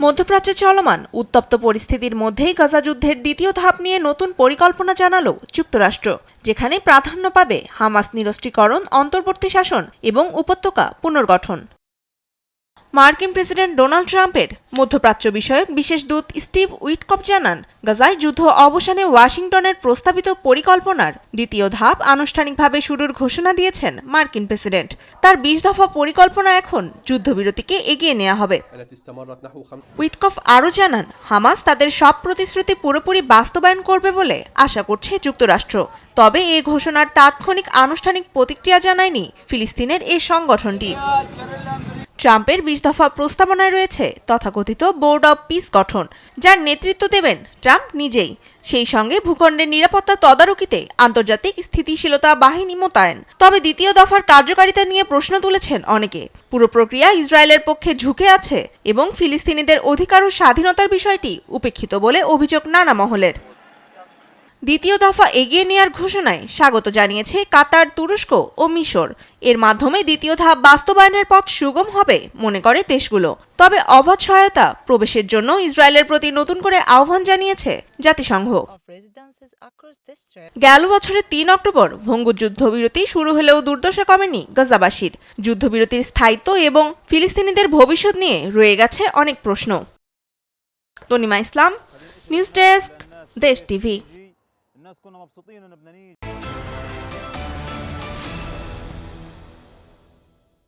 মধ্যপ্রাচ্যে চলমান উত্তপ্ত পরিস্থিতির মধ্যেই গাজা যুদ্ধের দ্বিতীয় ধাপ নিয়ে নতুন পরিকল্পনা জানালো যুক্তরাষ্ট্র, যেখানে প্রাধান্য পাবে হামাস নিরস্ত্রীকরণ, অন্তর্বর্তী শাসন এবং উপত্যকা পুনর্গঠন। মার্কিন প্রেসিডেন্ট ডোনাল্ড ট্রাম্পের মধ্যপ্রাচ্য বিষয়ক বিশেষ দূত স্টিভ উইটকফ জানান, গাজায় যুদ্ধ অবসানে ওয়াশিংটনের প্রস্তাবিত পরিকল্পনার দ্বিতীয় ধাপ আনুষ্ঠানিকভাবে শুরুর ঘোষণা দিয়েছেন মার্কিন প্রেসিডেন্ট। তার 20 দফা পরিকল্পনা এখন যুদ্ধবিরতিকে এগিয়ে নেওয়া হবে। উইটকফ আরও জানান, হামাস তাদের সব প্রতিশ্রুতি পুরোপুরি বাস্তবায়ন করবে বলে আশা করছে যুক্তরাষ্ট্র। তবে এ ঘোষণার তাৎক্ষণিক আনুষ্ঠানিক প্রতিক্রিয়া জানায়নি ফিলিস্তিনের এই সংগঠনটি। ট্রাম্পের 20 দফা প্রস্তাবনায় রয়েছে তথাকথিত বোর্ড অব পিস গঠন, যার নেতৃত্ব দেবেন ট্রাম্প নিজেই। সেই সঙ্গে ভূখণ্ডের নিরাপত্তা তদারকিতে আন্তর্জাতিক স্থিতিশীলতা বাহিনী মোতায়েন। তবে দ্বিতীয় দফার কার্যকারিতা নিয়ে প্রশ্ন তুলেছেন অনেকে। পুরো প্রক্রিয়া ইসরায়েলের পক্ষে ঝুঁকে আছে এবং ফিলিস্তিনিদের অধিকার ও স্বাধীনতার বিষয়টি উপেক্ষিত বলে অভিযোগ নানা মহলের। দ্বিতীয় দফা এগিয়ে নেওয়ার ঘোষণায় স্বাগত জানিয়েছে কাতার, তুরস্ক ও মিশর। এর মাধ্যমে দ্বিতীয় ধাপ বাস্তবায়নের পথ সুগম হবে মনে করে দেশগুলো। তবে অবাধ সহায়তা প্রবেশের জন্য ইসরায়েলের প্রতি নতুন করে আহ্বান জানিয়েছে জাতিসংঘ। গেল বছরের 3 অক্টোবর ভঙ্গুর যুদ্ধবিরতি শুরু হলেও দুর্দশা কমেনি গাজাবাসীর। যুদ্ধবিরতির স্থায়িত্ব এবং ফিলিস্তিনিদের ভবিষ্যৎ নিয়ে রয়ে গেছে অনেক প্রশ্ন। তনিমা ইসলাম, নিউজ ডেস্ক, দেশ টিভি। الناس كنا مبسوطين انه بدنا نيجي